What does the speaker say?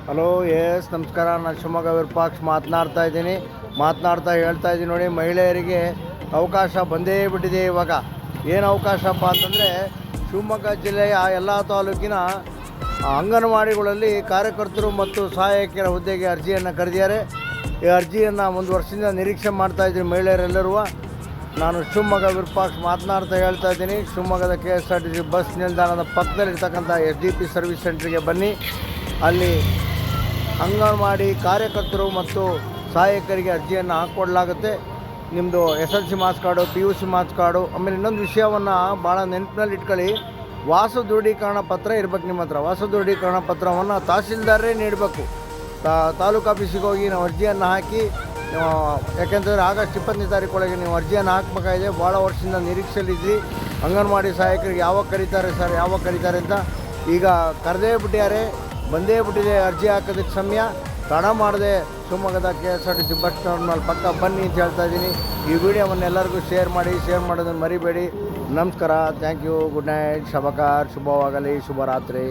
Hello ನಮಸ್ಕಾರ. ನಾನು ಶಿವಮೊಗ್ಗ ವಿರೂಪಾಕ್ಷ ಹೇಳ್ತಾ ಇದ್ದೀನಿ ನೋಡಿ, ಮಹಿಳೆಯರಿಗೆ ಅವಕಾಶ ಬಂದೇ ಬಿಟ್ಟಿದೆ. ಇವಾಗ ಏನು ಅವಕಾಶಪ್ಪ ಅಂತಂದರೆ, ಶಿವಮೊಗ್ಗ ಜಿಲ್ಲೆಯ ಎಲ್ಲ ತಾಲೂಕಿನ ಅಂಗನವಾಡಿಗಳಲ್ಲಿ ಕಾರ್ಯಕರ್ತರು ಮತ್ತು ಸಹಾಯಕಿಯರ ಹುದ್ದೆಗೆ ಅರ್ಜಿಯನ್ನು ಕರೆದಿದ್ದಾರೆ. ಈ ಅರ್ಜಿಯನ್ನು ಒಂದು ವರ್ಷದಿಂದ ನಿರೀಕ್ಷೆ ಮಾಡ್ತಾಯಿದ್ದೀನಿ ಮಹಿಳೆಯರೆಲ್ಲರೂ. ನಾನು ಶಿವಮೊಗ್ಗ ವಿರೂಪಾಕ್ಷ ಹೇಳ್ತಾ ಇದ್ದೀನಿ. ಶಿವಮೊಗ್ಗದ KSRTC ಬಸ್ ನಿಲ್ದಾಣದ ಪಕ್ಕದಲ್ಲಿರ್ತಕ್ಕಂಥ SDP ಸರ್ವಿಸ್ ಸೆಂಟ್ರಿಗೆ ಬನ್ನಿ. ಅಲ್ಲಿ ಅಂಗನವಾಡಿ ಕಾರ್ಯಕರ್ತರು ಮತ್ತು ಸಹಾಯಕರಿಗೆ ಅರ್ಜಿಯನ್ನು ಹಾಕ್ಕೊಡ್ಲಾಗುತ್ತೆ. ನಿಮ್ಮದು SLC marks card, PUC marks card, ಆಮೇಲೆ ಇನ್ನೊಂದು ವಿಷಯವನ್ನು ಭಾಳ ನೆನಪಿನಲ್ಲಿ ಇಟ್ಕೊಳ್ಳಿ. ವಾಸ ದೃಢೀಕರಣ ಪತ್ರ ಇರಬೇಕು ನಿಮ್ಮ ಹತ್ರ. ವಾಸ ದೃಢೀಕರಣ ಪತ್ರವನ್ನು ತಹಸೀಲ್ದಾರರೇ ನೀಡಬೇಕು. ತಾಲೂಕು ಆಫೀಸಿಗೆ ಹೋಗಿ ನಾವು ಅರ್ಜಿಯನ್ನು ಹಾಕಿ, ಯಾಕೆಂತಂದರೆ ಆಗಸ್ಟ್ 20ನೇ ತಾರೀಕೊಳಗೆ ನೀವು ಅರ್ಜಿಯನ್ನು ಹಾಕಬೇಕಾಗಿದೆ. ಭಾಳ ವರ್ಷದಿಂದ ನಿರೀಕ್ಷೆಯಲ್ಲಿದ್ರಿ. ಅಂಗನವಾಡಿ ಸಹಾಯಕರಿಗೆ ಯಾವಾಗ ಕರೀತಾರೆ ಅಂತ ಈಗ ಕರೆದೇ ಬಿಟ್ಟಿದ್ದಾರೆ, ಬಂದೇ ಬಿಟ್ಟಿದೆ. ಅರ್ಜಿ ಹಾಕೋದಕ್ಕೆ ಸಮಯ ತಡ ಮಾಡದೆ ಶಿವಮೊಗ್ಗದ KSRTC ಬಸ್ ಟರ್ಮಿನಲ್ ಪಕ್ಕ ಬನ್ನಿ ಅಂತ ಹೇಳ್ತಾ ಇದ್ದೀನಿ. ಈ ವಿಡಿಯೋವನ್ನು ಎಲ್ಲರಿಗೂ ಶೇರ್ ಮಾಡೋದನ್ನು ಮರಿಬೇಡಿ. ನಮಸ್ಕಾರ, ಥ್ಯಾಂಕ್ ಯು, ಗುಡ್ ನೈಟ್, ಶುಭಕಾರ್, ಶುಭವಾಗಲಿ, ಶುಭರಾತ್ರಿ.